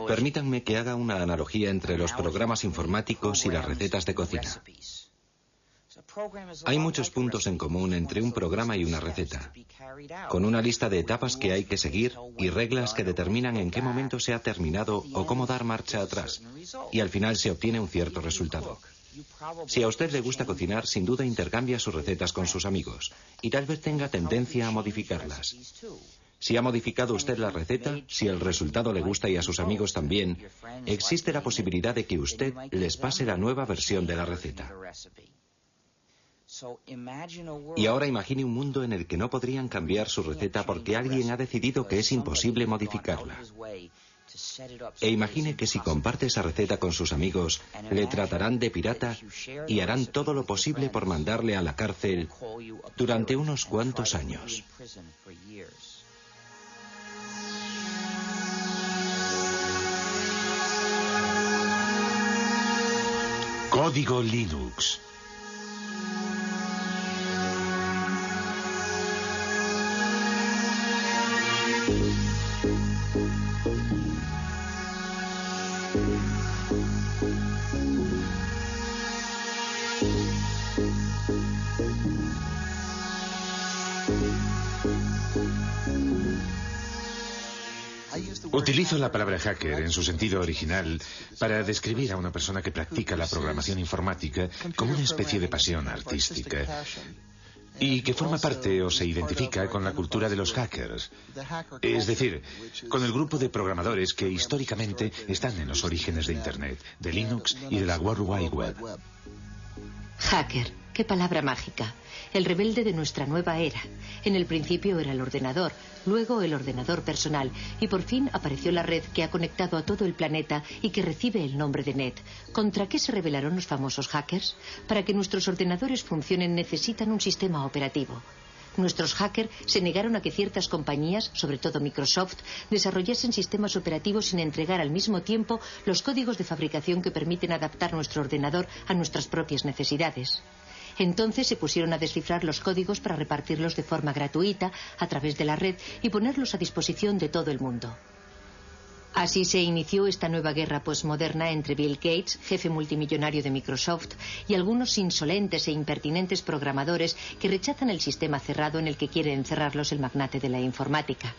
Permítanme que haga una analogía entre los programas informáticos y las recetas de cocina. Hay muchos puntos en común entre un programa y una receta, con una lista de etapas que hay que seguir y reglas que determinan en qué momento se ha terminado o cómo dar marcha atrás, y al final se obtiene un cierto resultado. Si a usted le gusta cocinar, sin duda intercambia sus recetas con sus amigos, y tal vez tenga tendencia a modificarlas. Si ha modificado usted la receta, si el resultado le gusta y a sus amigos también, existe la posibilidad de que usted les pase la nueva versión de la receta. Y ahora imagine un mundo en el que no podrían cambiar su receta porque alguien ha decidido que es imposible modificarla. E imagine que si comparte esa receta con sus amigos, le tratarán de pirata y harán todo lo posible por mandarle a la cárcel durante unos cuantos años. Código Linux. Utilizo la palabra hacker en su sentido original para describir a una persona que practica la programación informática como una especie de pasión artística y que forma parte o se identifica con la cultura de los hackers, es decir, con el grupo de programadores que históricamente están en los orígenes de Internet, de Linux y de la World Wide Web. Hacker, qué palabra mágica. El rebelde de nuestra nueva era. En el principio era el ordenador, luego el ordenador personal y por fin apareció la red que ha conectado a todo el planeta y que recibe el nombre de Net. ¿Contra qué se rebelaron los famosos hackers? Para que nuestros ordenadores funcionen necesitan un sistema operativo. Nuestros hackers se negaron a que ciertas compañías, sobre todo Microsoft, desarrollasen sistemas operativos sin entregar al mismo tiempo los códigos de fabricación que permiten adaptar nuestro ordenador a nuestras propias necesidades. Entonces se pusieron a descifrar los códigos para repartirlos de forma gratuita a través de la red y ponerlos a disposición de todo el mundo. Así se inició esta nueva guerra postmoderna entre Bill Gates, jefe multimillonario de Microsoft, y algunos insolentes e impertinentes programadores que rechazan el sistema cerrado en el que quiere encerrarlos el magnate de la informática.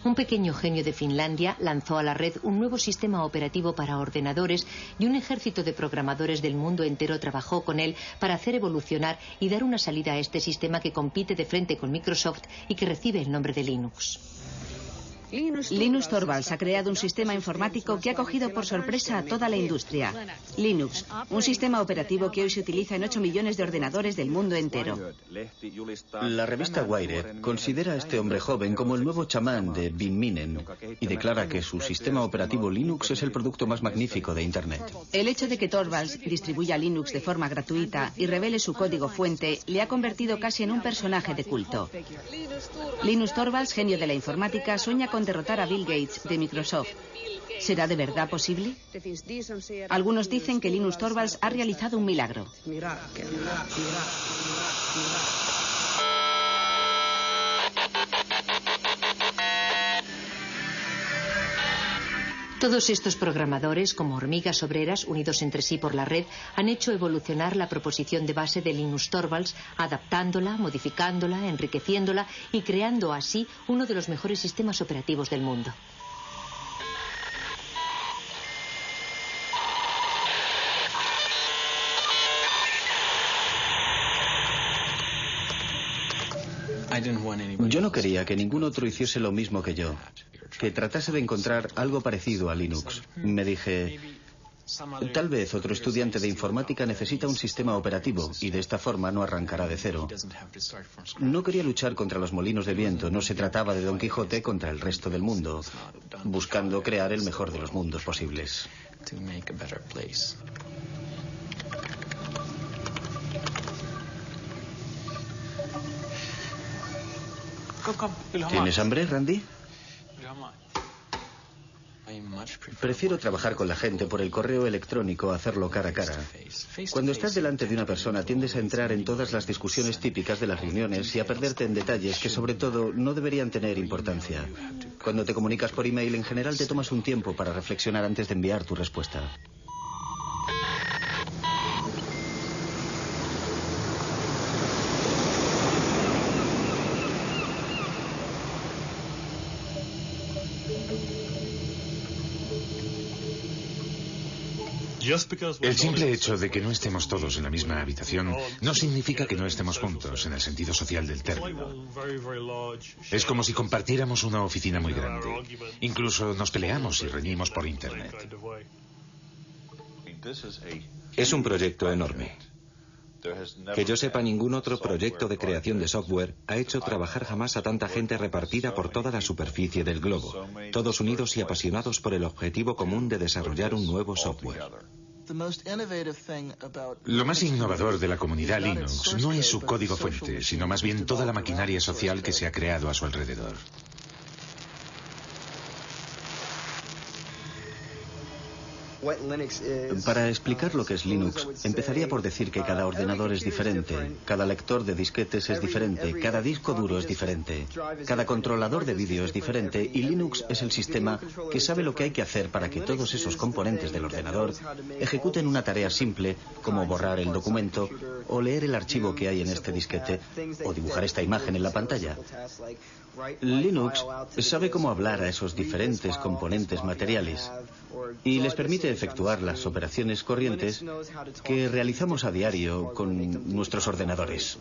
Un pequeño genio de Finlandia lanzó a la red un nuevo sistema operativo para ordenadores y un ejército de programadores del mundo entero trabajó con él para hacer evolucionar y dar una salida a este sistema que compite de frente con Microsoft y que recibe el nombre de Linux. Linus Torvalds ha creado un sistema informático que ha cogido por sorpresa a toda la industria. Linux, un sistema operativo que hoy se utiliza en 8 millones de ordenadores del mundo entero. La revista Wired considera a este hombre joven como el nuevo chamán de Bin Minen y declara que su sistema operativo Linux es el producto más magnífico de Internet. El hecho de que Torvalds distribuya Linux de forma gratuita y revele su código fuente le ha convertido casi en un personaje de culto. Linus Torvalds, genio de la informática, sueña con derrotar a Bill Gates de Microsoft. ¿Será de verdad posible? Algunos dicen que Linus Torvalds ha realizado un milagro. Todos estos programadores, como hormigas obreras unidos entre sí por la red, han hecho evolucionar la proposición de base de Linus Torvalds, adaptándola, modificándola, enriqueciéndola y creando así uno de los mejores sistemas operativos del mundo. Yo no quería que ningún otro hiciese lo mismo que yo, que tratase de encontrar algo parecido a Linux. Me dije, tal vez otro estudiante de informática necesita un sistema operativo y de esta forma no arrancará de cero. No quería luchar contra los molinos de viento, no se trataba de Don Quijote contra el resto del mundo, buscando crear el mejor de los mundos posibles. ¿Tienes hambre, Randy? Prefiero trabajar con la gente por el correo electrónico a hacerlo cara a cara. Cuando estás delante de una persona tiendes a entrar en todas las discusiones típicas de las reuniones y a perderte en detalles que sobre todo no deberían tener importancia. Cuando te comunicas por email en general te tomas un tiempo para reflexionar antes de enviar tu respuesta. El simple hecho de que no estemos todos en la misma habitación no significa que no estemos juntos en el sentido social del término. Es como si compartiéramos una oficina muy grande. Incluso nos peleamos y reñimos por Internet. Es un proyecto enorme. Que yo sepa, ningún otro proyecto de creación de software ha hecho trabajar jamás a tanta gente repartida por toda la superficie del globo, todos unidos y apasionados por el objetivo común de desarrollar un nuevo software. Lo más innovador de la comunidad Linux no es su código fuente, sino más bien toda la maquinaria social que se ha creado a su alrededor. Para explicar lo que es Linux, empezaría por decir que cada ordenador es diferente, cada lector de disquetes es diferente, cada disco duro es diferente, cada controlador de vídeo es diferente y Linux es el sistema que sabe lo que hay que hacer para que todos esos componentes del ordenador ejecuten una tarea simple como borrar el documento o leer el archivo que hay en este disquete o dibujar esta imagen en la pantalla. Linux sabe cómo hablar a esos diferentes componentes materiales y les permite efectuar las operaciones corrientes que realizamos a diario con nuestros ordenadores.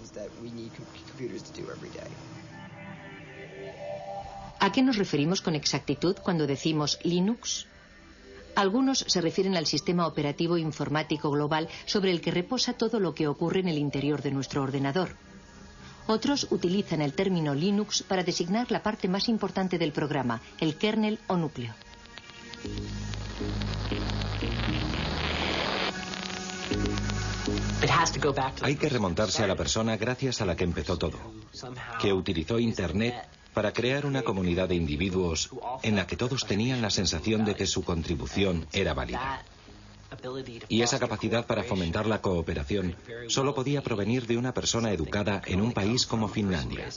¿A qué nos referimos con exactitud cuando decimos Linux? Algunos se refieren al sistema operativo informático global sobre el que reposa todo lo que ocurre en el interior de nuestro ordenador. Otros utilizan el término Linux para designar la parte más importante del programa, el kernel o núcleo. Hay que remontarse a la persona gracias a la que empezó todo, que utilizó Internet para crear una comunidad de individuos en la que todos tenían la sensación de que su contribución era válida. Y esa capacidad para fomentar la cooperación solo podía provenir de una persona educada en un país como Finlandia.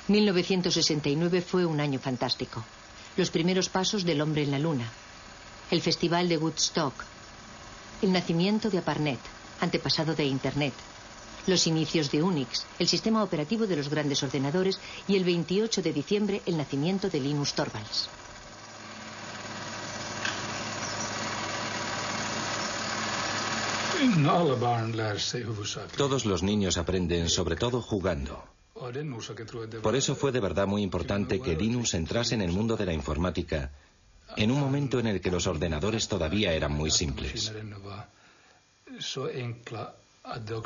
...1969 fue un año fantástico. Los primeros pasos del hombre en la luna, el festival de Woodstock, el nacimiento de ARPANET, antepasado de Internet, los inicios de Unix, el sistema operativo de los grandes ordenadores, y el 28 de diciembre el nacimiento de Linus Torvalds. Todos los niños aprenden sobre todo jugando. Por eso fue de verdad muy importante que Linus entrase en el mundo de la informática en un momento en el que los ordenadores todavía eran muy simples.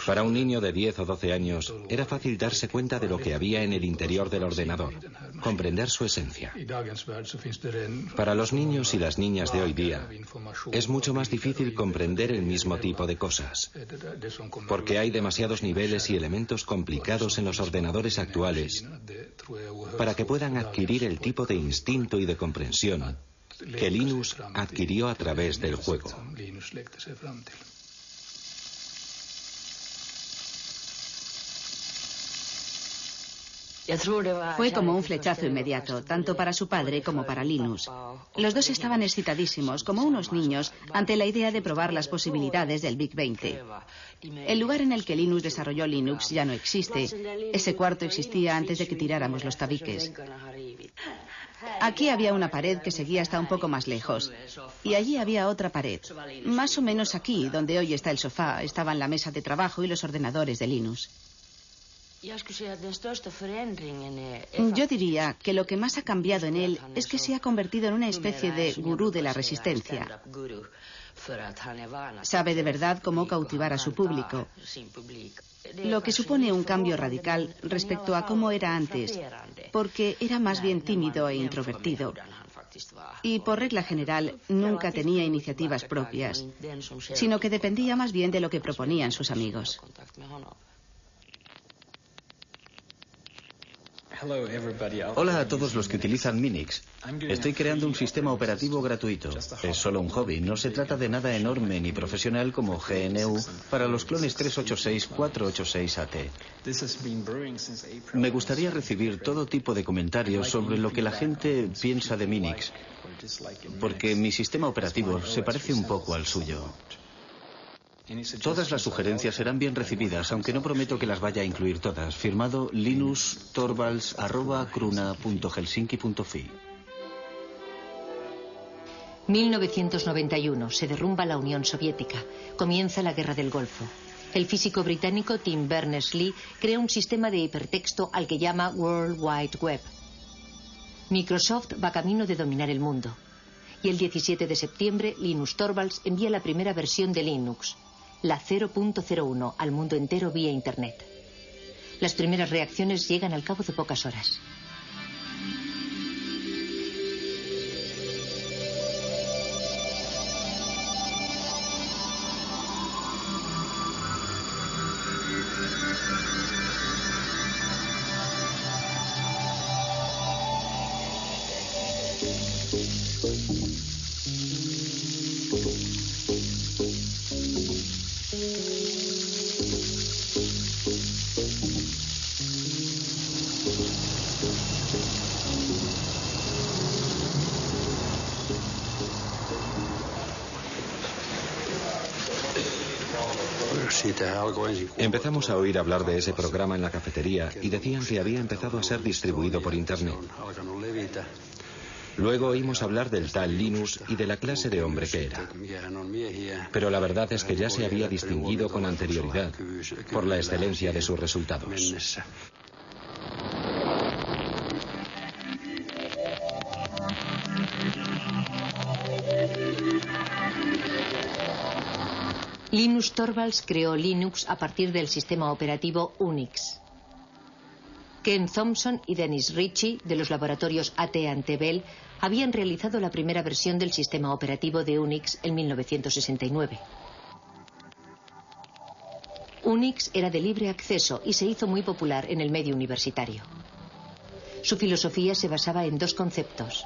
Para un niño de 10 o 12 años era fácil darse cuenta de lo que había en el interior del ordenador, comprender su esencia. Para los niños y las niñas de hoy día es mucho más difícil comprender el mismo tipo de cosas, porque hay demasiados niveles y elementos complicados en los ordenadores actuales para que puedan adquirir el tipo de instinto y de comprensión que Linus adquirió a través del juego. Fue como un flechazo inmediato, tanto para su padre como para Linus. Los dos estaban excitadísimos, como unos niños, ante la idea de probar las posibilidades del Big 20. El lugar en el que Linus desarrolló Linux ya no existe. Ese cuarto existía antes de que tiráramos los tabiques. Aquí había una pared que seguía hasta un poco más lejos. Y allí había otra pared. Más o menos aquí, donde hoy está el sofá, estaban la mesa de trabajo y los ordenadores de Linus. Yo diría que lo que más ha cambiado en él es que se ha convertido en una especie de gurú de la resistencia. Sabe de verdad cómo cautivar a su público, lo que supone un cambio radical respecto a cómo era antes, porque era más bien tímido e introvertido. Y por regla general nunca tenía iniciativas propias, sino que dependía más bien de lo que proponían sus amigos. Hola a todos los que utilizan Minix. Estoy creando un sistema operativo gratuito. Es solo un hobby, no se trata de nada enorme ni profesional como GNU para los clones 386-486-AT. Me gustaría recibir todo tipo de comentarios sobre lo que la gente piensa de Minix, porque mi sistema operativo se parece un poco al suyo. Todas las sugerencias serán bien recibidas, aunque no prometo que las vaya a incluir todas. Firmado linustorvalds@cruna.helsinki.fi. 1991. Se derrumba la Unión Soviética. Comienza la Guerra del Golfo. El físico británico Tim Berners-Lee crea un sistema de hipertexto al que llama World Wide Web. Microsoft va camino de dominar el mundo. Y el 17 de septiembre, Linus Torvalds envía la primera versión de Linux, la 0.01, al mundo entero vía Internet. Las primeras reacciones llegan al cabo de pocas horas. Empezamos a oír hablar de ese programa en la cafetería y decían que había empezado a ser distribuido por Internet. Luego oímos hablar del tal Linus y de la clase de hombre que era. Pero la verdad es que ya se había distinguido con anterioridad por la excelencia de sus resultados. Linus Torvalds creó Linux a partir del sistema operativo Unix. Ken Thompson y Dennis Ritchie, de los laboratorios AT&T Bell, habían realizado la primera versión del sistema operativo de Unix en 1969. Unix era de libre acceso y se hizo muy popular en el medio universitario. Su filosofía se basaba en dos conceptos.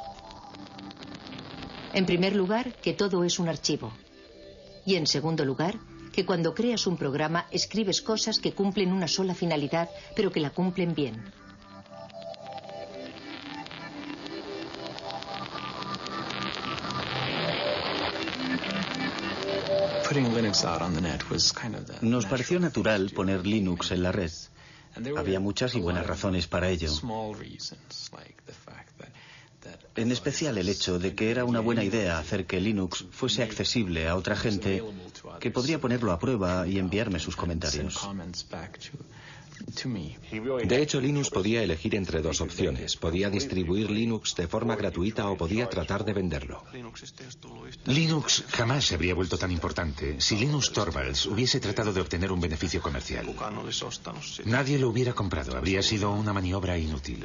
En primer lugar, que todo es un archivo. Y en segundo lugar, que cuando creas un programa escribes cosas que cumplen una sola finalidad, pero que la cumplen bien. Nos pareció natural poner Linux en la red. Había muchas y buenas razones para ello. En especial el hecho de que era una buena idea hacer que Linux fuese accesible a otra gente que podría ponerlo a prueba y enviarme sus comentarios. De hecho, Linus podía elegir entre dos opciones. Podía distribuir Linux de forma gratuita o podía tratar de venderlo. Linux jamás se habría vuelto tan importante si Linus Torvalds hubiese tratado de obtener un beneficio comercial. Nadie lo hubiera comprado, habría sido una maniobra inútil.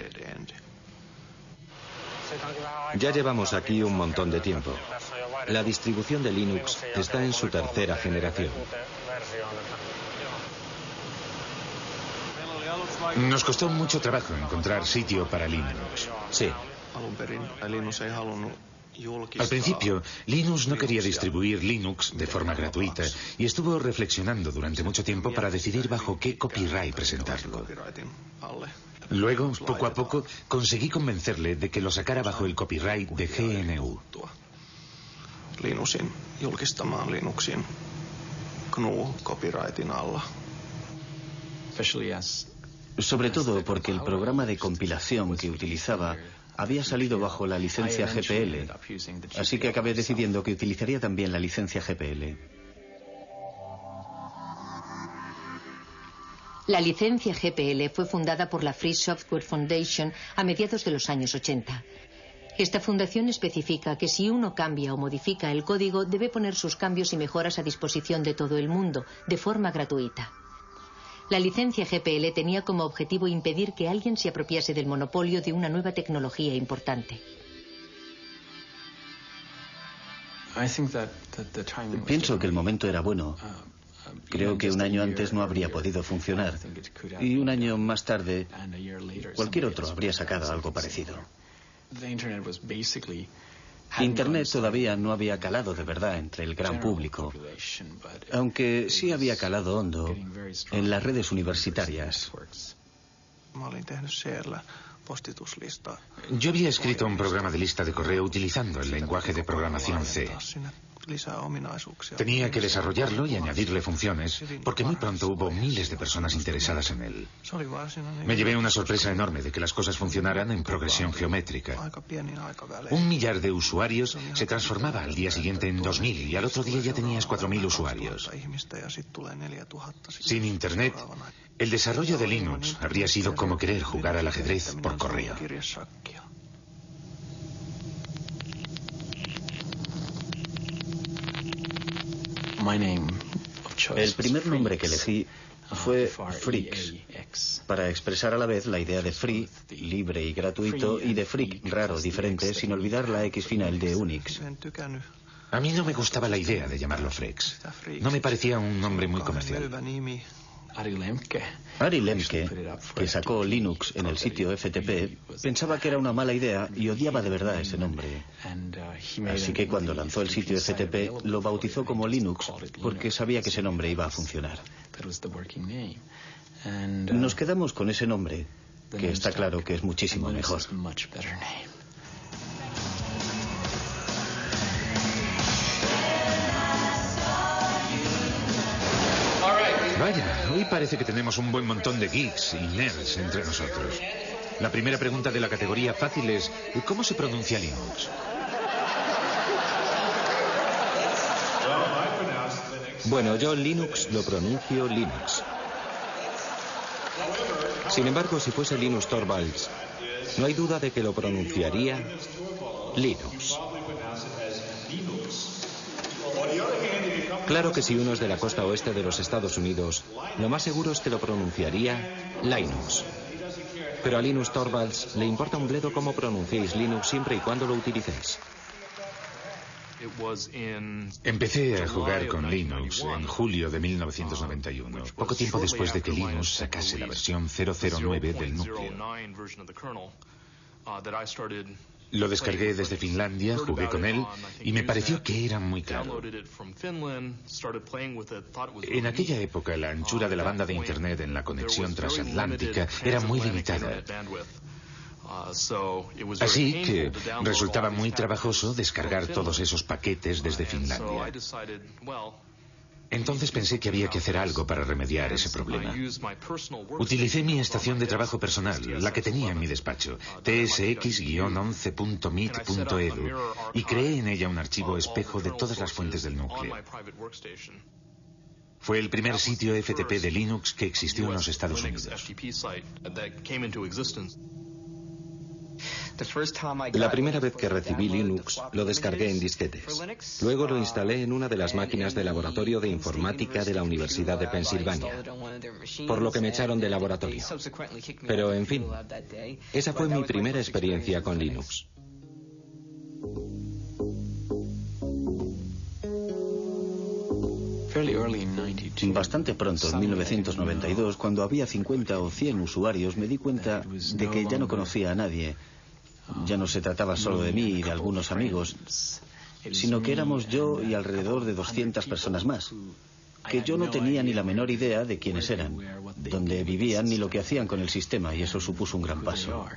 Ya llevamos aquí un montón de tiempo. La distribución de Linux está en su tercera generación. Nos costó mucho trabajo encontrar sitio para Linux. Sí. Al principio, Linus no quería distribuir Linux de forma gratuita y estuvo reflexionando durante mucho tiempo para decidir bajo qué copyright presentarlo. Luego, poco a poco, conseguí convencerle de que lo sacara bajo el copyright de GNU. Linusin julkistamaan Linuxin GNU copyrightin alla. Sobre todo porque el programa de compilación que utilizaba había salido bajo la licencia GPL, así que acabé decidiendo que utilizaría también la licencia GPL. La licencia GPL fue fundada por la Free Software Foundation a mediados de los años 80. Esta fundación especifica que si uno cambia o modifica el código, debe poner sus cambios y mejoras a disposición de todo el mundo, de forma gratuita. La licencia GPL tenía como objetivo impedir que alguien se apropiase del monopolio de una nueva tecnología importante. Pienso que el momento era bueno. Creo que un año antes no habría podido funcionar. Y un año más tarde, cualquier otro habría sacado algo parecido. Internet todavía no había calado de verdad entre el gran público, aunque sí había calado hondo en las redes universitarias. Yo había escrito un programa de lista de correo utilizando el lenguaje de programación C. Tenía que desarrollarlo y añadirle funciones, porque muy pronto hubo miles de personas interesadas en él. Me llevé una sorpresa enorme de que las cosas funcionaran en progresión geométrica. 1 millar de usuarios se transformaba al día siguiente en 2000 y al otro día ya tenías 4000 usuarios. Sin Internet, el desarrollo de Linux habría sido como querer jugar al ajedrez por correo. El primer nombre que elegí fue Freaks, para expresar a la vez la idea de free, libre y gratuito, y de freak, raro, diferente, sin olvidar la X final de Unix. A mí no me gustaba la idea de llamarlo Freaks. No me parecía un nombre muy comercial. Ari Lemke, que sacó Linux en el sitio FTP, pensaba que era una mala idea y odiaba de verdad ese nombre. Así que cuando lanzó el sitio FTP lo bautizó como Linux porque sabía que ese nombre iba a funcionar. Nos quedamos con ese nombre, que está claro que es muchísimo mejor. Vaya, hoy parece que tenemos un buen montón de geeks y nerds entre nosotros. La primera pregunta de la categoría fácil es: ¿cómo se pronuncia Linux? Bueno, yo Linux lo pronuncio Linux. Sin embargo, si fuese Linus Torvalds, no hay duda de que lo pronunciaría Linux. Claro que si uno es de la costa oeste de los Estados Unidos, lo más seguro es que lo pronunciaría Linux. Pero a Linus Torvalds le importa un bledo cómo pronunciéis Linux siempre y cuando lo utilicéis. Empecé a jugar con Linux en julio de 1991, poco tiempo después de que Linux sacase la versión 009 del núcleo. Lo descargué desde Finlandia, jugué con él y me pareció que era muy claro. En aquella época la anchura de la banda de Internet en la conexión transatlántica era muy limitada. Así que resultaba muy trabajoso descargar todos esos paquetes desde Finlandia. Entonces pensé que había que hacer algo para remediar ese problema. Utilicé mi estación de trabajo personal, la que tenía en mi despacho, tsx-11.meet.edu, y creé en ella un archivo espejo de todas las fuentes del núcleo. Fue el primer sitio FTP de Linux que existió en los Estados Unidos. La primera vez que recibí Linux lo descargué en disquetes. Luego lo instalé en una de las máquinas de laboratorio de informática de la Universidad de Pensilvania, por lo que me echaron del laboratorio. Pero, en fin, esa fue mi primera experiencia con Linux. Bastante pronto, en 1992, cuando había 50 o 100 usuarios, me di cuenta de que ya no conocía a nadie. Ya no se trataba solo de mí y de algunos amigos, sino que éramos yo y alrededor de 200 personas más, que yo no tenía ni la menor idea de quiénes eran, dónde vivían ni lo que hacían con el sistema, y eso supuso un gran paso.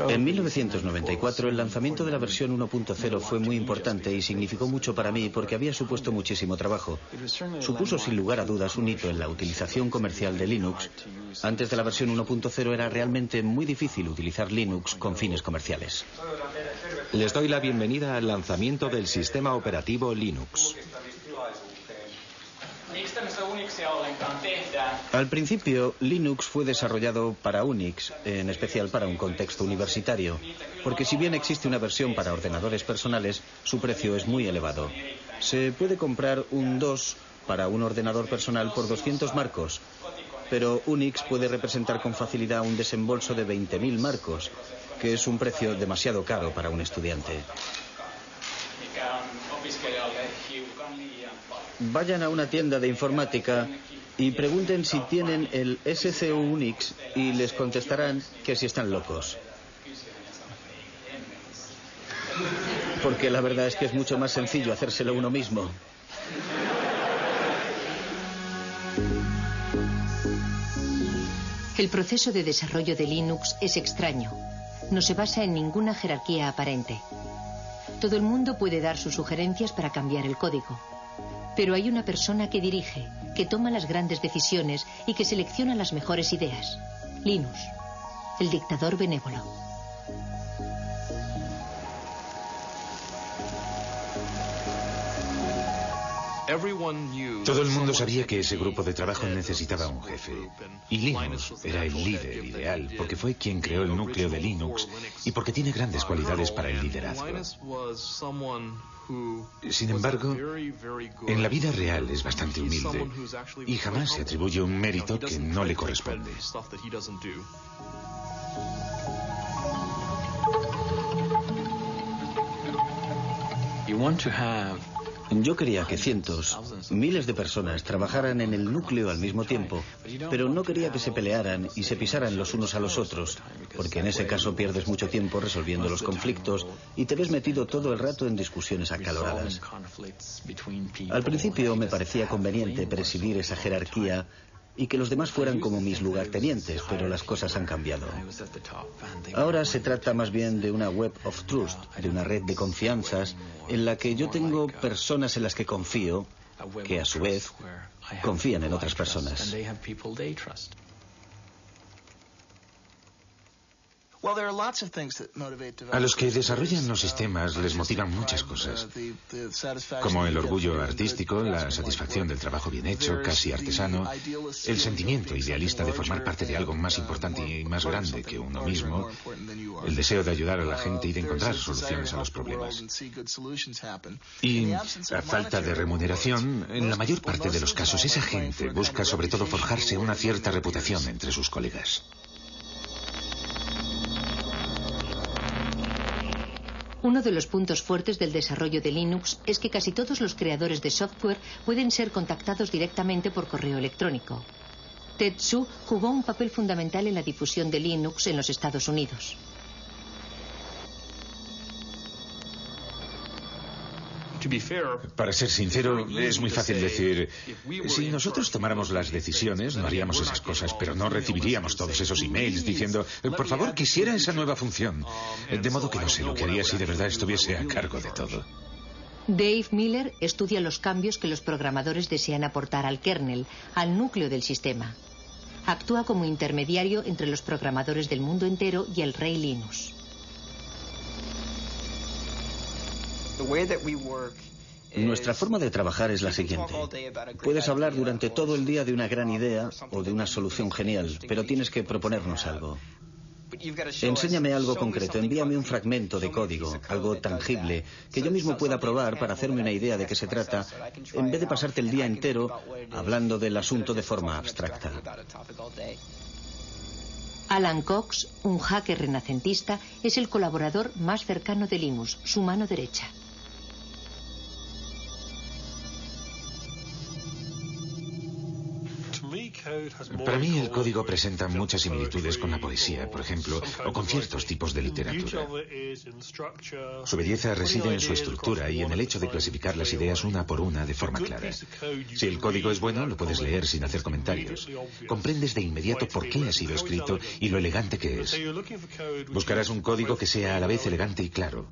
En 1994 el lanzamiento de la versión 1.0 fue muy importante y significó mucho para mí porque había supuesto muchísimo trabajo. Supuso sin lugar a dudas un hito en la utilización comercial de Linux. Antes de la versión 1.0 era realmente muy difícil utilizar Linux con fines comerciales. Les doy la bienvenida al lanzamiento del sistema operativo Linux. Al principio, Linux fue desarrollado para Unix, en especial para un contexto universitario, porque si bien existe una versión para ordenadores personales, su precio es muy elevado. Se puede comprar un DOS para un ordenador personal por 200 marcos, pero Unix puede representar con facilidad un desembolso de 20.000 marcos, que es un precio demasiado caro para un estudiante. Vayan a una tienda de informática y pregunten si tienen el SCU Unix y les contestarán que si están locos. Porque la verdad es que es mucho más sencillo hacérselo uno mismo. El proceso de desarrollo de Linux es extraño. No se basa en ninguna jerarquía aparente. Todo el mundo puede dar sus sugerencias para cambiar el código. Pero hay una persona que dirige, que toma las grandes decisiones y que selecciona las mejores ideas. Linus, el dictador benévolo. Todo el mundo sabía que ese grupo de trabajo necesitaba un jefe. Y Linus era el líder ideal, porque fue quien creó el núcleo de Linux y porque tiene grandes cualidades para el liderazgo. Sin embargo, en la vida real es bastante humilde y jamás se atribuye un mérito que no le corresponde. Yo quería que cientos, miles de personas trabajaran en el núcleo al mismo tiempo, pero no quería que se pelearan y se pisaran los unos a los otros, porque en ese caso pierdes mucho tiempo resolviendo los conflictos y te ves metido todo el rato en discusiones acaloradas. Al principio me parecía conveniente presidir esa jerarquía y que los demás fueran como mis lugartenientes, pero las cosas han cambiado. Ahora se trata más bien de una web of trust, de una red de confianzas en la que yo tengo personas en las que confío, que a su vez confían en otras personas. A los que desarrollan los sistemas les motivan muchas cosas, como el orgullo artístico, la satisfacción del trabajo bien hecho, casi artesano, el sentimiento idealista de formar parte de algo más importante y más grande que uno mismo, el deseo de ayudar a la gente y de encontrar soluciones a los problemas. Y a falta de remuneración, en la mayor parte de los casos esa gente busca sobre todo forjarse una cierta reputación entre sus colegas. Uno de los puntos fuertes del desarrollo de Linux es que casi todos los creadores de software pueden ser contactados directamente por correo electrónico. Tetsu jugó un papel fundamental en la difusión de Linux en los Estados Unidos. Para ser sincero, es muy fácil decir, si nosotros tomáramos las decisiones, no haríamos esas cosas, pero no recibiríamos todos esos emails diciendo, por favor, quisiera esa nueva función. De modo que no sé lo que haría si de verdad estuviese a cargo de todo. Dave Miller estudia los cambios que los programadores desean aportar al kernel, al núcleo del sistema. Actúa como intermediario entre los programadores del mundo entero y el rey Linus. Nuestra forma de trabajar es la siguiente. Puedes hablar durante todo el día de una gran idea o de una solución genial, pero tienes que proponernos algo. Enséñame algo concreto, envíame un fragmento de código, algo tangible, que yo mismo pueda probar para hacerme una idea de qué se trata, en vez de pasarte el día entero hablando del asunto de forma abstracta. Alan Cox, un hacker renacentista, es el colaborador más cercano de Linus, su mano derecha. Para mí el código presenta muchas similitudes con la poesía, por ejemplo, o con ciertos tipos de literatura. Su belleza reside en su estructura y en el hecho de clasificar las ideas una por una de forma clara. Si el código es bueno, lo puedes leer sin hacer comentarios. Comprendes de inmediato por qué ha sido escrito y lo elegante que es. Buscarás un código que sea a la vez elegante y claro,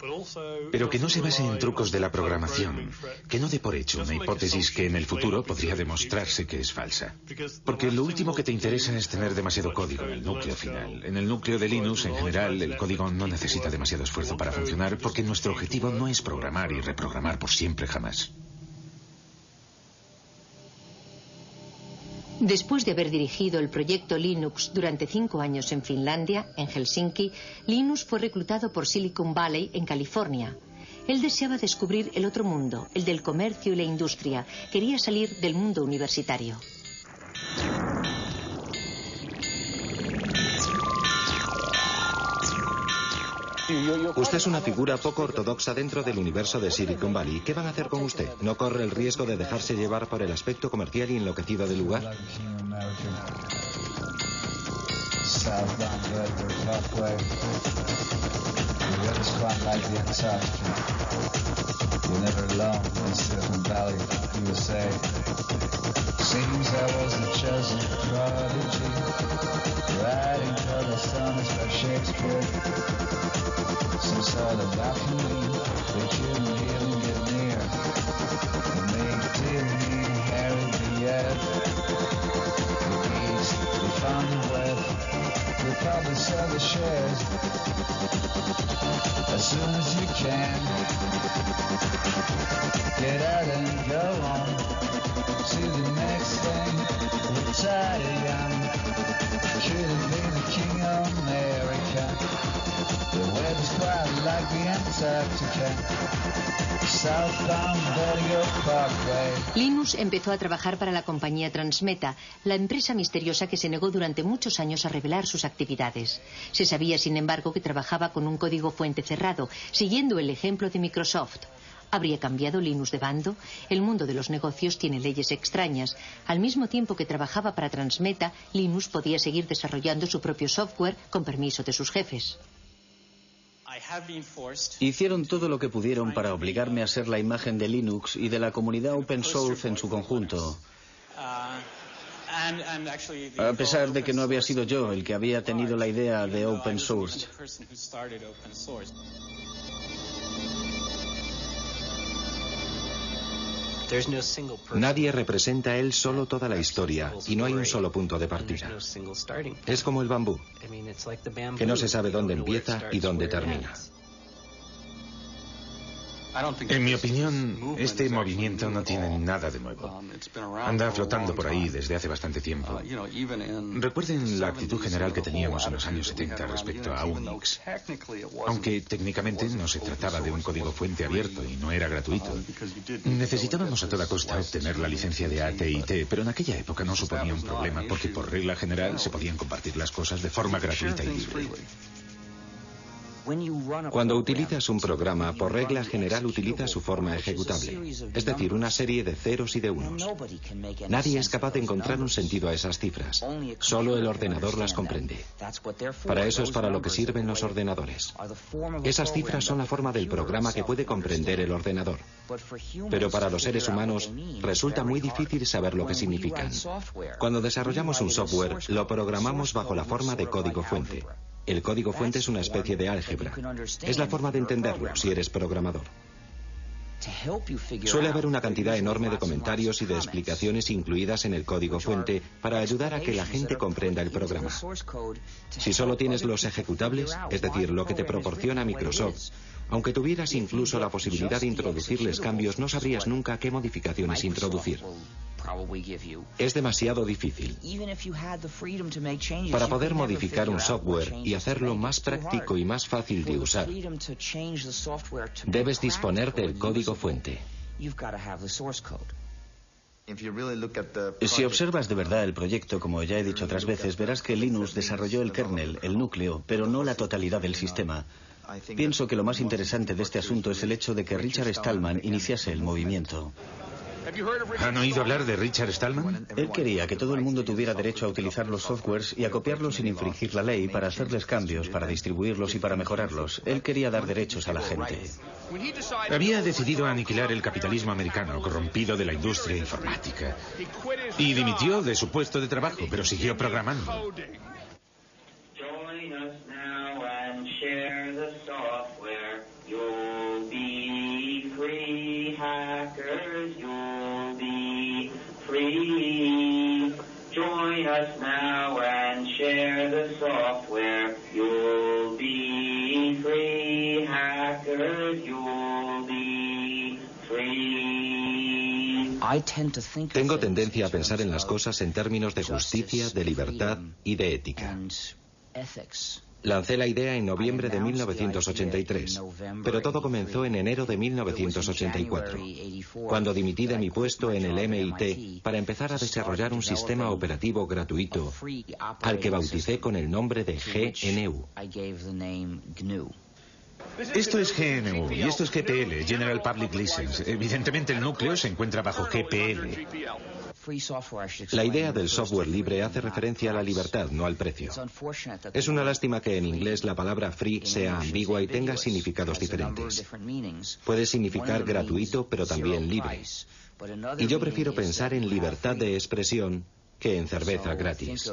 pero que no se base en trucos de la programación, que no dé por hecho una hipótesis que en el futuro podría demostrarse que es falsa. Porque lo último que te interesa es tener demasiado código en el núcleo final. En el núcleo de Linux, en general, el código no necesita demasiado esfuerzo para funcionar porque nuestro objetivo no es programar y reprogramar por siempre jamás. Después de haber dirigido el proyecto Linux durante 5 años en Finlandia, en Helsinki, Linus fue reclutado por Silicon Valley, en California. Él deseaba descubrir el otro mundo, el del comercio y la industria. Quería salir del mundo universitario. Usted es una figura poco ortodoxa dentro del universo de Silicon Valley. ¿Qué van a hacer con usted? ¿No corre el riesgo de dejarse llevar por el aspecto comercial y enloquecido del lugar? Some sort of balcony, they couldn't even get near. And they didn't even Harry the F. The East, they found the West. They probably sell the shares as soon as you can. Get out and go on to the next thing. Retire young. Should have been the king of America. The weather's quite like the Antarctica. Southbound Vertigo Parkway. Linus empezó a trabajar para la compañía Transmeta, la empresa misteriosa que se negó durante muchos años a revelar sus actividades. Se sabía, sin embargo, que trabajaba con un código fuente cerrado, siguiendo el ejemplo de Microsoft. ¿Habría cambiado Linus de bando? El mundo de los negocios tiene leyes extrañas. Al mismo tiempo que trabajaba para Transmeta, Linus podía seguir desarrollando su propio software con permiso de sus jefes. Hicieron todo lo que pudieron para obligarme a ser la imagen de Linux y de la comunidad open source en su conjunto. A pesar de que no había sido yo el que había tenido la idea de open source. Nadie representa él solo toda la historia y no hay un solo punto de partida. Es como el bambú, que no se sabe dónde empieza y dónde termina. En mi opinión, este movimiento no tiene nada de nuevo. Anda flotando por ahí desde hace bastante tiempo. Recuerden la actitud general que teníamos en los años 70 respecto a Unix. Aunque técnicamente no se trataba de un código fuente abierto y no era gratuito. Necesitábamos a toda costa obtener la licencia de AT&T, pero en aquella época no suponía un problema porque por regla general se podían compartir las cosas de forma gratuita y libre. Cuando utilizas un programa, por regla general utiliza su forma ejecutable, es decir, una serie de ceros y de unos. Nadie es capaz de encontrar un sentido a esas cifras. Solo el ordenador las comprende. Para eso es para lo que sirven los ordenadores. Esas cifras son la forma del programa que puede comprender el ordenador. Pero para los seres humanos resulta muy difícil saber lo que significan. Cuando desarrollamos un software, lo programamos bajo la forma de código fuente. El código fuente es una especie de álgebra. Es la forma de entenderlo si eres programador. Suele haber una cantidad enorme de comentarios y de explicaciones incluidas en el código fuente para ayudar a que la gente comprenda el programa. Si solo tienes los ejecutables, es decir, lo que te proporciona Microsoft, aunque tuvieras incluso la posibilidad de introducirles cambios, no sabrías nunca qué modificaciones introducir. Es demasiado difícil. Para poder modificar un software y hacerlo más práctico y más fácil de usar, debes disponer del código fuente. Si observas de verdad el proyecto, como ya he dicho otras veces, verás que Linus desarrolló el kernel, el núcleo, pero no la totalidad del sistema. Pienso que lo más interesante de este asunto es el hecho de que Richard Stallman iniciase el movimiento. ¿Han oído hablar de Richard Stallman? Él quería que todo el mundo tuviera derecho a utilizar los softwares y a copiarlos sin infringir la ley, para hacerles cambios, para distribuirlos y para mejorarlos. Él quería dar derechos a la gente. Había decidido aniquilar el capitalismo americano, corrompido de la industria informática. Y dimitió de su puesto de trabajo, pero siguió programando. Hackers, you'll be free. Join us now and share the software. You'll be free. Hackers, you'll be free. Tengo tendencia a pensar en las cosas en términos de justicia, de libertad y de ética. Lancé la idea en noviembre de 1983, pero todo comenzó en enero de 1984, cuando dimití de mi puesto en el MIT para empezar a desarrollar un sistema operativo gratuito al que bauticé con el nombre de GNU. Esto es GNU y esto es GPL, General Public License. Evidentemente el núcleo se encuentra bajo GPL. La idea del software libre hace referencia a la libertad, no al precio. Es una lástima que en inglés la palabra free sea ambigua y tenga significados diferentes. Puede significar gratuito, pero también libre. Y yo prefiero pensar en libertad de expresión que en cerveza gratis.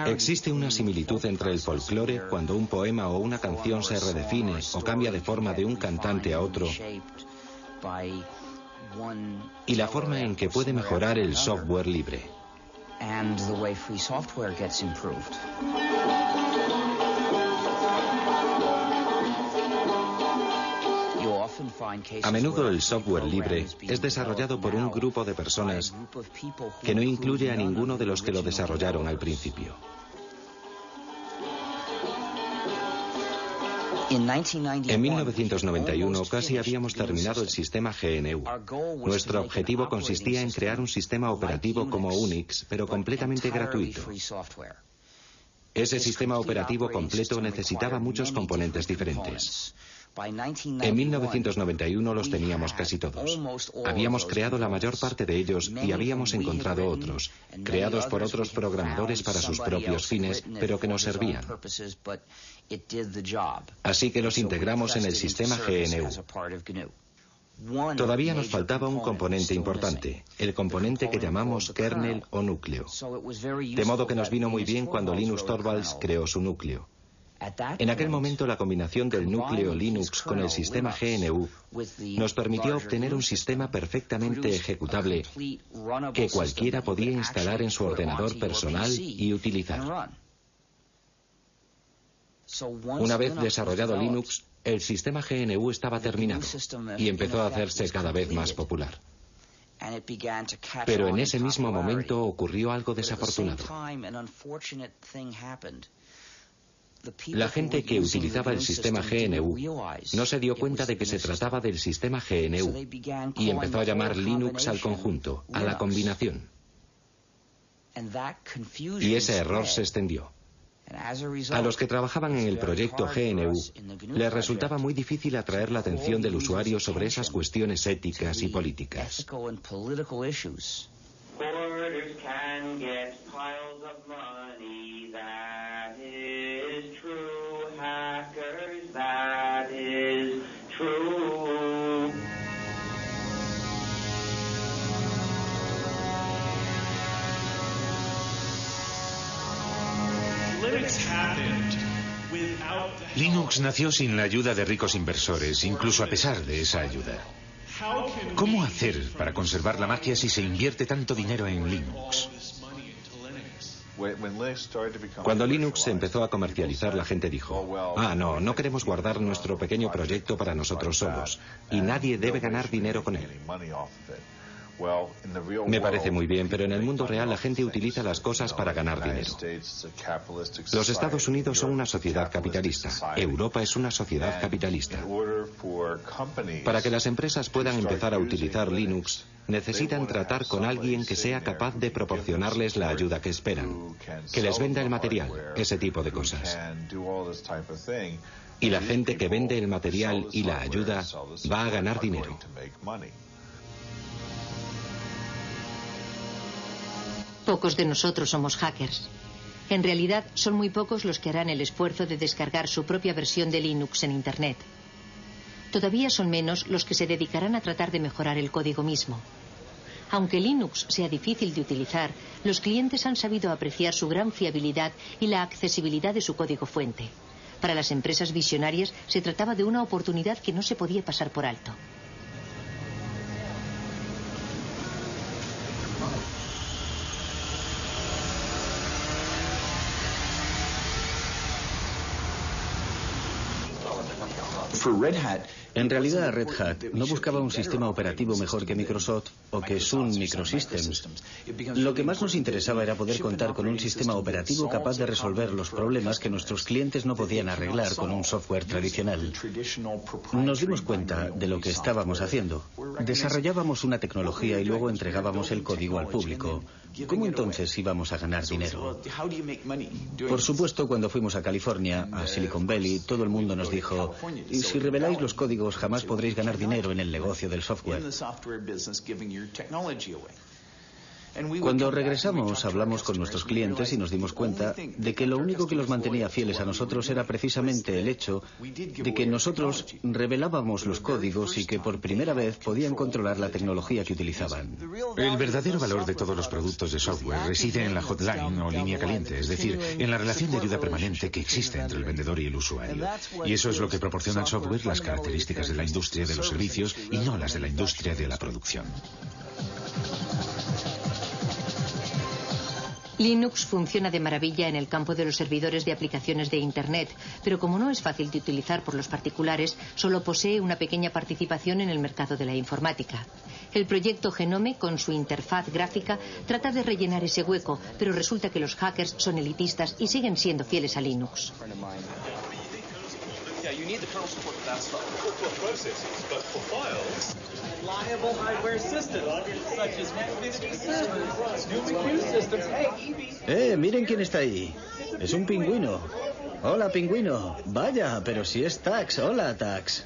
Existe una similitud entre el folclore cuando un poema o una canción se redefine o cambia de forma de un cantante a otro y la forma en que puede mejorar el software libre. A menudo el software libre es desarrollado por un grupo de personas que no incluye a ninguno de los que lo desarrollaron al principio. En 1991 casi habíamos terminado el sistema GNU. Nuestro objetivo consistía en crear un sistema operativo como Unix, pero completamente gratuito. Ese sistema operativo completo necesitaba muchos componentes diferentes. En 1991 los teníamos casi todos. Habíamos creado la mayor parte de ellos y habíamos encontrado otros, creados por otros programadores para sus propios fines, pero que nos servían. Así que los integramos en el sistema GNU. Todavía nos faltaba un componente importante, el componente que llamamos kernel o núcleo. De modo que nos vino muy bien cuando Linus Torvalds creó su núcleo. En aquel momento la combinación del núcleo Linux con el sistema GNU nos permitió obtener un sistema perfectamente ejecutable que cualquiera podía instalar en su ordenador personal y utilizar. Una vez desarrollado Linux, el sistema GNU estaba terminado y empezó a hacerse cada vez más popular. Pero en ese mismo momento ocurrió algo desafortunado. La gente que utilizaba el sistema GNU no se dio cuenta de que se trataba del sistema GNU y empezó a llamar Linux al conjunto, a la combinación. Y ese error se extendió. A los que trabajaban en el proyecto GNU les resultaba muy difícil atraer la atención del usuario sobre esas cuestiones éticas y políticas. Linux nació sin la ayuda de ricos inversores, incluso a pesar de esa ayuda. ¿Cómo hacer para conservar la magia si se invierte tanto dinero en Linux? Cuando Linux se empezó a comercializar, la gente dijo, no queremos guardar nuestro pequeño proyecto para nosotros solos, y nadie debe ganar dinero con él. Me parece muy bien, pero en el mundo real la gente utiliza las cosas para ganar dinero. Los Estados Unidos son una sociedad capitalista. Europa es una sociedad capitalista. Para que las empresas puedan empezar a utilizar Linux, necesitan tratar con alguien que sea capaz de proporcionarles la ayuda que esperan, que les venda el material, ese tipo de cosas. Y la gente que vende el material y la ayuda va a ganar dinero. Pocos de nosotros somos hackers. En realidad, son muy pocos los que harán el esfuerzo de descargar su propia versión de Linux en Internet. Todavía son menos los que se dedicarán a tratar de mejorar el código mismo. Aunque Linux sea difícil de utilizar, los clientes han sabido apreciar su gran fiabilidad y la accesibilidad de su código fuente. Para las empresas visionarias se trataba de una oportunidad que no se podía pasar por alto. En realidad, Red Hat no buscaba un sistema operativo mejor que Microsoft o que Sun Microsystems. Lo que más nos interesaba era poder contar con un sistema operativo capaz de resolver los problemas que nuestros clientes no podían arreglar con un software tradicional. Nos dimos cuenta de lo que estábamos haciendo. Desarrollábamos una tecnología y luego entregábamos el código al público. ¿Cómo entonces íbamos a ganar dinero? Por supuesto, cuando fuimos a California, a Silicon Valley, todo el mundo nos dijo: "Y si reveláis los códigos, jamás podréis ganar dinero en el negocio del software". Cuando regresamos, hablamos con nuestros clientes y nos dimos cuenta de que lo único que los mantenía fieles a nosotros era precisamente el hecho de que nosotros revelábamos los códigos y que por primera vez podían controlar la tecnología que utilizaban. El verdadero valor de todos los productos de software reside en la hotline o línea caliente, es decir, en la relación de ayuda permanente que existe entre el vendedor y el usuario. Y eso es lo que proporciona el software las características de la industria de los servicios y no las de la industria de la producción. Linux funciona de maravilla en el campo de los servidores de aplicaciones de Internet, pero como no es fácil de utilizar por los particulares, solo posee una pequeña participación en el mercado de la informática. El proyecto Genome, con su interfaz gráfica, trata de rellenar ese hueco, pero resulta que los hackers son elitistas y siguen siendo fieles a Linux. Miren quién está ahí. Es un pingüino. Hola, pingüino. Vaya, pero si es Tax. Hola, Tax.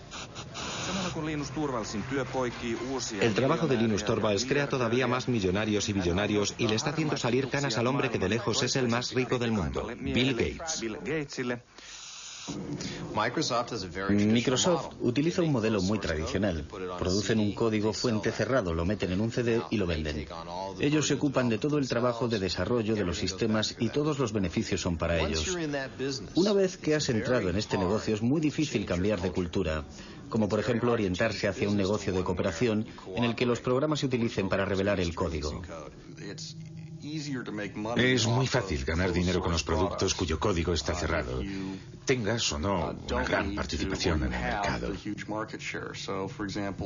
El trabajo de Linus Torvalds crea todavía más millonarios y billonarios y le está haciendo salir canas al hombre que de lejos es el más rico del mundo, Bill Gates. Microsoft utiliza un modelo muy tradicional. Producen un código fuente cerrado, lo meten en un CD y lo venden. Ellos se ocupan de todo el trabajo de desarrollo de los sistemas y todos los beneficios son para ellos. Una vez que has entrado en este negocio es muy difícil cambiar de cultura, como por ejemplo orientarse hacia un negocio de cooperación en el que los programas se utilicen para revelar el código. Es muy fácil ganar dinero con los productos cuyo código está cerrado, tengas o no una gran participación en el mercado.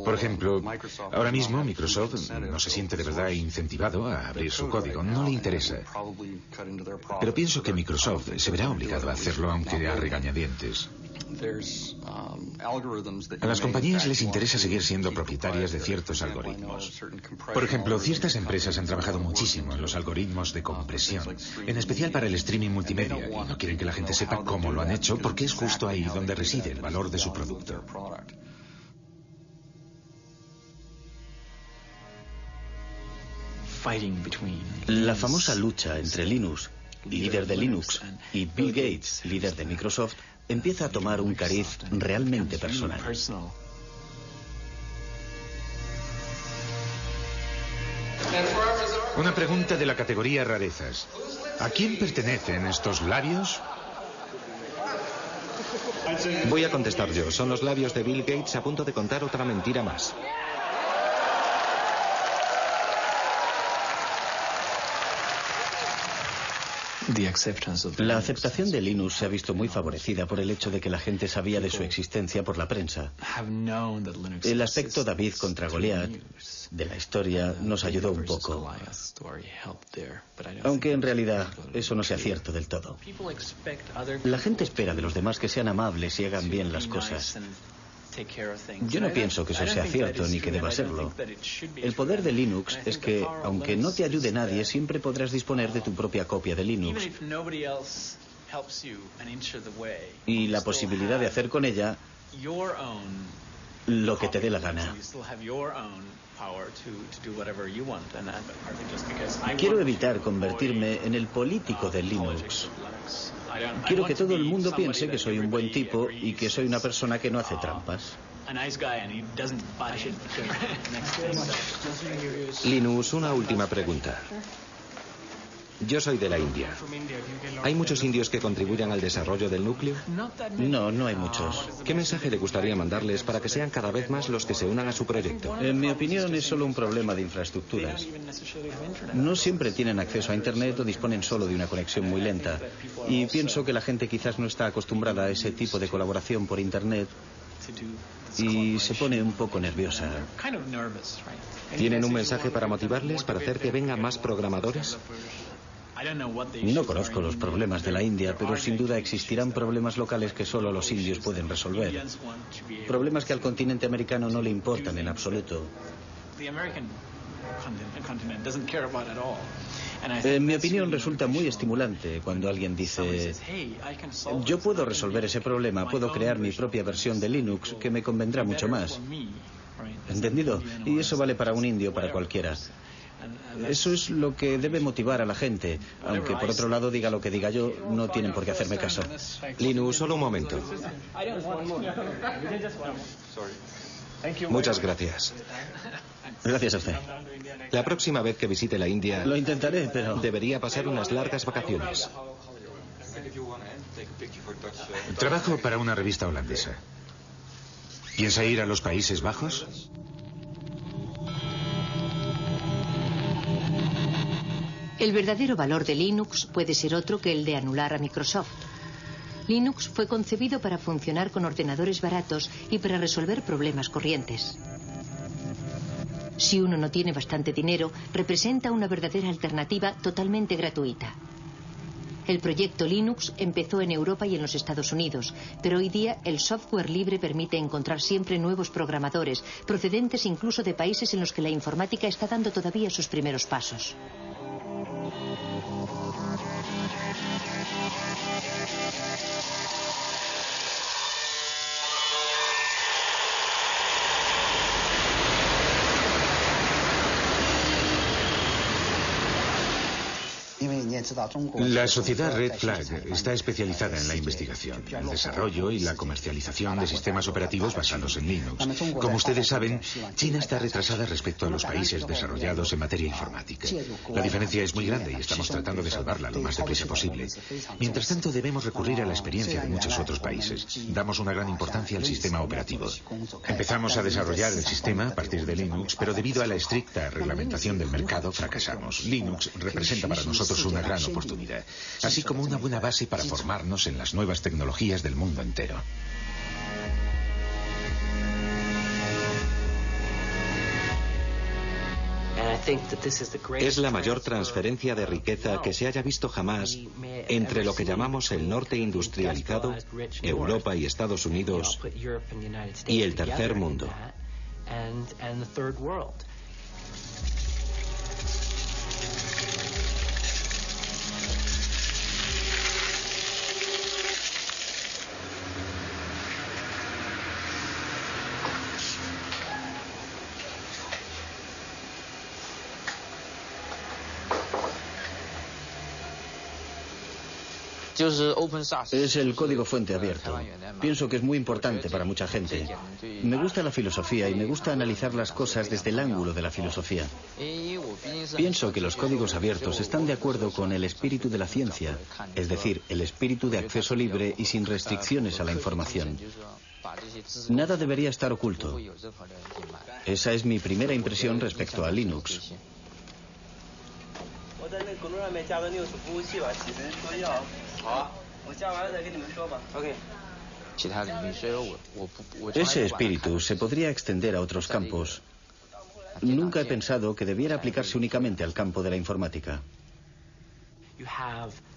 Por ejemplo, ahora mismo Microsoft no se siente de verdad incentivado a abrir su código, no le interesa. Pero pienso que Microsoft se verá obligado a hacerlo aunque a regañadientes. A las compañías les interesa seguir siendo propietarias de ciertos algoritmos. Por ejemplo, ciertas empresas han trabajado muchísimo en los algoritmos de compresión, en especial para el streaming multimedia, y no quieren que la gente sepa cómo lo han hecho porque es justo ahí donde reside el valor de su producto. La famosa lucha entre Linus, líder de Linux, y Bill Gates, líder de Microsoft, empieza a tomar un cariz realmente personal. Una pregunta de la categoría rarezas. ¿A quién pertenecen estos labios? Voy a contestar yo. Son los labios de Bill Gates a punto de contar otra mentira más. La aceptación de Linux se ha visto muy favorecida por el hecho de que la gente sabía de su existencia por la prensa. El aspecto David contra Goliat de la historia nos ayudó un poco, aunque en realidad eso no sea cierto del todo. La gente espera de los demás que sean amables y hagan bien las cosas. Yo no pienso que eso sea cierto ni que deba serlo. El poder de Linux es que, aunque no te ayude nadie, siempre podrás disponer de tu propia copia de Linux. Y la posibilidad de hacer con ella lo que te dé la gana. Quiero evitar convertirme en el político de Linux. Quiero que todo el mundo piense que soy un buen tipo y que soy una persona que no hace trampas. Linus, una última pregunta. Yo soy de la India. ¿Hay muchos indios que contribuyan al desarrollo del núcleo? No, no hay muchos. ¿Qué mensaje le gustaría mandarles para que sean cada vez más los que se unan a su proyecto? En mi opinión es solo un problema de infraestructuras. No siempre tienen acceso a Internet o disponen solo de una conexión muy lenta. Y pienso que la gente quizás no está acostumbrada a ese tipo de colaboración por Internet y se pone un poco nerviosa. ¿Tienen un mensaje para motivarles, para hacer que vengan más programadores? No conozco los problemas de la India, pero sin duda existirán problemas locales que solo los indios pueden resolver. Problemas que al continente americano no le importan en absoluto. En mi opinión resulta muy estimulante cuando alguien dice: yo puedo resolver ese problema, puedo crear mi propia versión de Linux que me convendrá mucho más. ¿Entendido? Y eso vale para un indio, para cualquiera. Eso es lo que debe motivar a la gente, aunque por otro lado diga lo que diga yo, no tienen por qué hacerme caso. Linus, solo un momento. Muchas gracias. Gracias a usted. La próxima vez que visite la India... Lo intentaré, pero... debería pasar unas largas vacaciones. Trabajo para una revista holandesa. ¿Piensa ir a los Países Bajos? El verdadero valor de Linux puede ser otro que el de anular a Microsoft. Linux fue concebido para funcionar con ordenadores baratos y para resolver problemas corrientes. Si uno no tiene bastante dinero, representa una verdadera alternativa totalmente gratuita. El proyecto Linux empezó en Europa y en los Estados Unidos, pero hoy día el software libre permite encontrar siempre nuevos programadores, procedentes incluso de países en los que la informática está dando todavía sus primeros pasos. La sociedad Red Flag está especializada en la investigación, el desarrollo y la comercialización de sistemas operativos basados en Linux. Como ustedes saben, China está retrasada respecto a los países desarrollados en materia informática. La diferencia es muy grande y estamos tratando de salvarla lo más deprisa posible. Mientras tanto, debemos recurrir a la experiencia de muchos otros países. Damos una gran importancia al sistema operativo. Empezamos a desarrollar el sistema a partir de Linux, pero debido a la estricta reglamentación del mercado, fracasamos. Linux representa para nosotros una gran oportunidad, así como una buena base para formarnos en las nuevas tecnologías del mundo entero. Es la mayor transferencia de riqueza que se haya visto jamás entre lo que llamamos el norte industrializado, Europa y Estados Unidos, y el tercer mundo. Es el código fuente abierto. Pienso que es muy importante para mucha gente. Me gusta la filosofía y me gusta analizar las cosas desde el ángulo de la filosofía. Pienso que los códigos abiertos están de acuerdo con el espíritu de la ciencia, es decir, el espíritu de acceso libre y sin restricciones a la información. Nada debería estar oculto. Esa es mi primera impresión respecto a Linux. Ese espíritu se podría extender a otros campos. Nunca he pensado que debiera aplicarse únicamente al campo de la informática.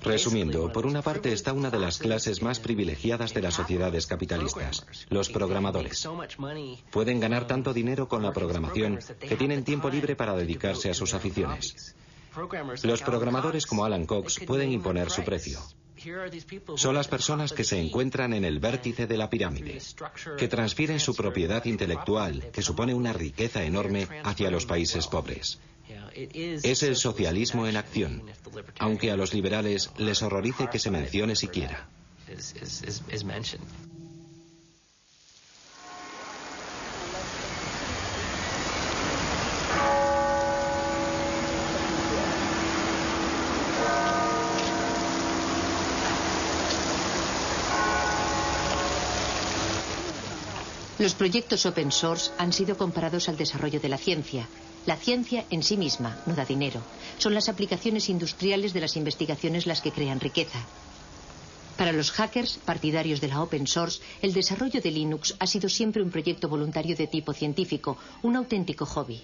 Resumiendo, por una parte está una de las clases más privilegiadas de las sociedades capitalistas, los programadores. Pueden ganar tanto dinero con la programación que tienen tiempo libre para dedicarse a sus aficiones. Los programadores como Alan Cox pueden imponer su precio. Son las personas que se encuentran en el vértice de la pirámide, que transfieren su propiedad intelectual, que supone una riqueza enorme, hacia los países pobres. Es el socialismo en acción, aunque a los liberales les horrorice que se mencione siquiera. Los proyectos open source han sido comparados al desarrollo de la ciencia. La ciencia en sí misma no da dinero. Son las aplicaciones industriales de las investigaciones las que crean riqueza. Para los hackers, partidarios de la open source, el desarrollo de Linux ha sido siempre un proyecto voluntario de tipo científico, un auténtico hobby.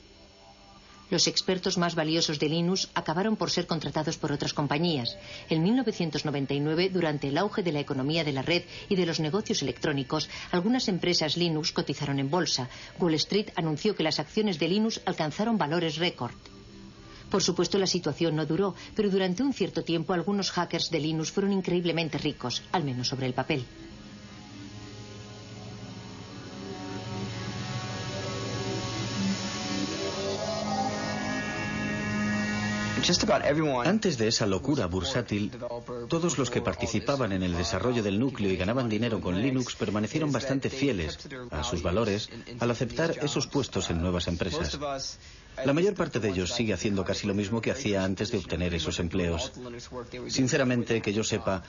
Los expertos más valiosos de Linux acabaron por ser contratados por otras compañías. En 1999, durante el auge de la economía de la red y de los negocios electrónicos, algunas empresas Linux cotizaron en bolsa. Wall Street anunció que las acciones de Linux alcanzaron valores récord. Por supuesto, la situación no duró, pero durante un cierto tiempo algunos hackers de Linux fueron increíblemente ricos, al menos sobre el papel. Antes de esa locura bursátil, todos los que participaban en el desarrollo del núcleo y ganaban dinero con Linux permanecieron bastante fieles a sus valores al aceptar esos puestos en nuevas empresas. La mayor parte de ellos sigue haciendo casi lo mismo que hacía antes de obtener esos empleos. Sinceramente, que yo sepa,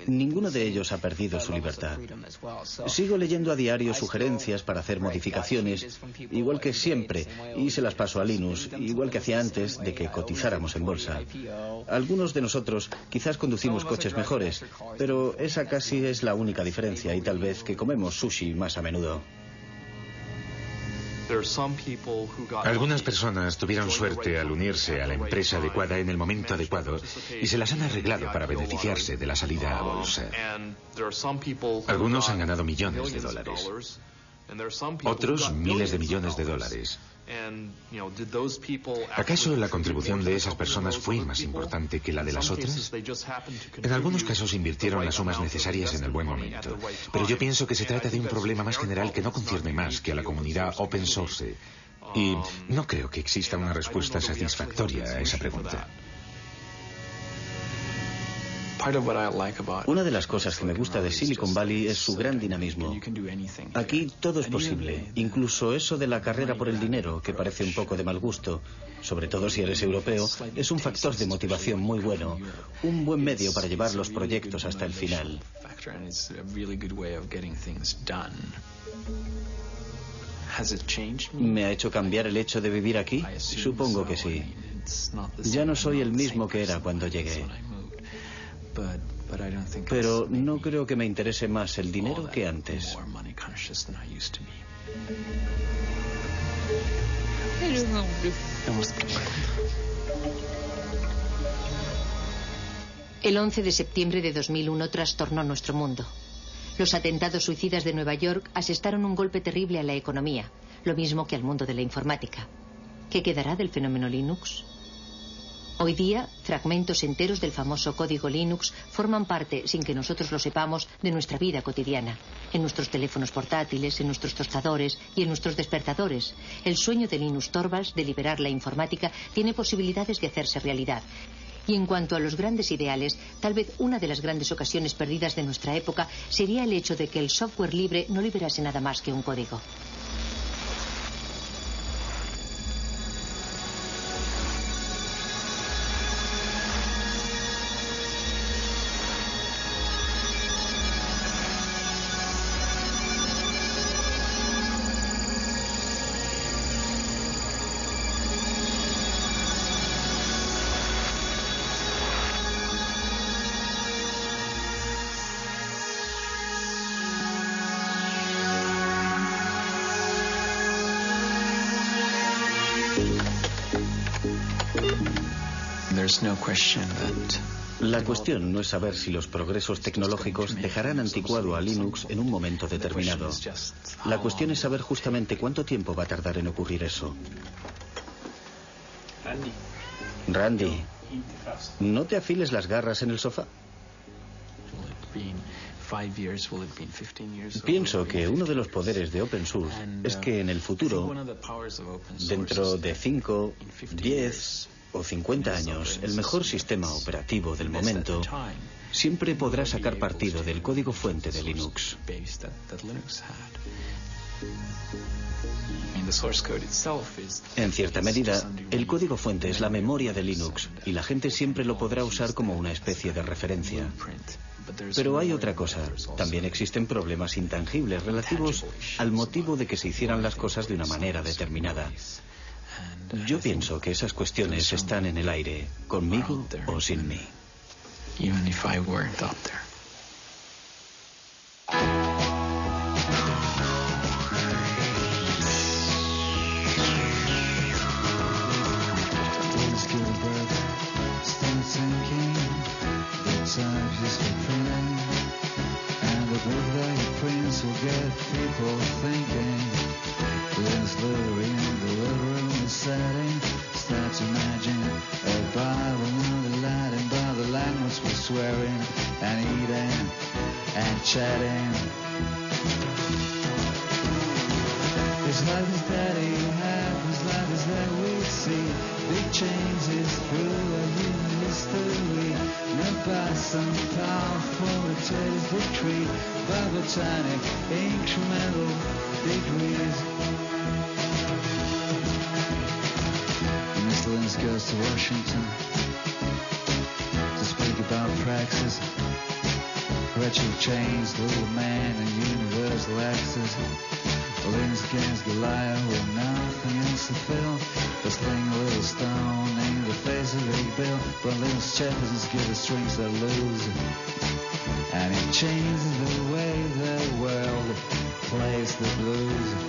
ninguno de ellos ha perdido su libertad. Sigo leyendo a diario sugerencias para hacer modificaciones, igual que siempre, y se las paso a Linux, igual que hacía antes de que cotizáramos en bolsa. Algunos de nosotros quizás conducimos coches mejores, pero esa casi es la única diferencia, y tal vez que comemos sushi más a menudo. Algunas personas tuvieron suerte al unirse a la empresa adecuada en el momento adecuado y se las han arreglado para beneficiarse de la salida a bolsa. Algunos han ganado millones de dólares, otros miles de millones de dólares. ¿Acaso la contribución de esas personas fue más importante que la de las otras? En algunos casos invirtieron las sumas necesarias en el buen momento, pero yo pienso que se trata de un problema más general que no concierne más que a la comunidad open source, y no creo que exista una respuesta satisfactoria a esa pregunta. Una de las cosas que me gusta de Silicon Valley es su gran dinamismo. Aquí todo es posible, incluso eso de la carrera por el dinero, que parece un poco de mal gusto, sobre todo si eres europeo, es un factor de motivación muy bueno, un buen medio para llevar los proyectos hasta el final. ¿Me ha hecho cambiar el hecho de vivir aquí? Supongo que sí. Ya no soy el mismo que era cuando llegué. Pero no creo que me interese más el dinero que antes. El 11 de septiembre de 2001 trastornó nuestro mundo. Los atentados suicidas de Nueva York asestaron un golpe terrible a la economía, lo mismo que al mundo de la informática. ¿Qué quedará del fenómeno Linux? Hoy día, fragmentos enteros del famoso código Linux forman parte, sin que nosotros lo sepamos, de nuestra vida cotidiana. En nuestros teléfonos portátiles, en nuestros tostadores y en nuestros despertadores. El sueño de Linus Torvalds de liberar la informática tiene posibilidades de hacerse realidad. Y en cuanto a los grandes ideales, tal vez una de las grandes ocasiones perdidas de nuestra época sería el hecho de que el software libre no liberase nada más que un código. La cuestión no es saber si los progresos tecnológicos dejarán anticuado a Linux en un momento determinado. La cuestión es saber justamente cuánto tiempo va a tardar en ocurrir eso. Randy, ¿no te afiles las garras en el sofá? Pienso que uno de los poderes de Open Source es que en el futuro, dentro de 5, 10 o 50 años, el mejor sistema operativo del momento siempre podrá sacar partido del código fuente de Linux. En cierta medida, el código fuente es la memoria de Linux y la gente siempre lo podrá usar como una especie de referencia. Pero hay otra cosa. También existen problemas intangibles relativos al motivo de que se hicieran las cosas de una manera determinada. Yo pienso que esas cuestiones están en el aire, conmigo o sin mí. pages for printing, and the book that he prints will get people thinking. There's literally in the living room is setting. Start to imagine a Bible, another Latin, but the language was swearing and eating and chatting. His life is that he had, his life is that we see. Big changes through a human history. Not by some powerful dictator's decree, by botanic incremental degrees. Mr. Linus goes to Washington to speak about praxis. Gradual change, little man and universal access. Linus against Goliath with nothing else to fill, but sling a little stone in the face of Big Bill. But Linus Jefferson's give the strings that lose, and it changes the way the world plays the blues.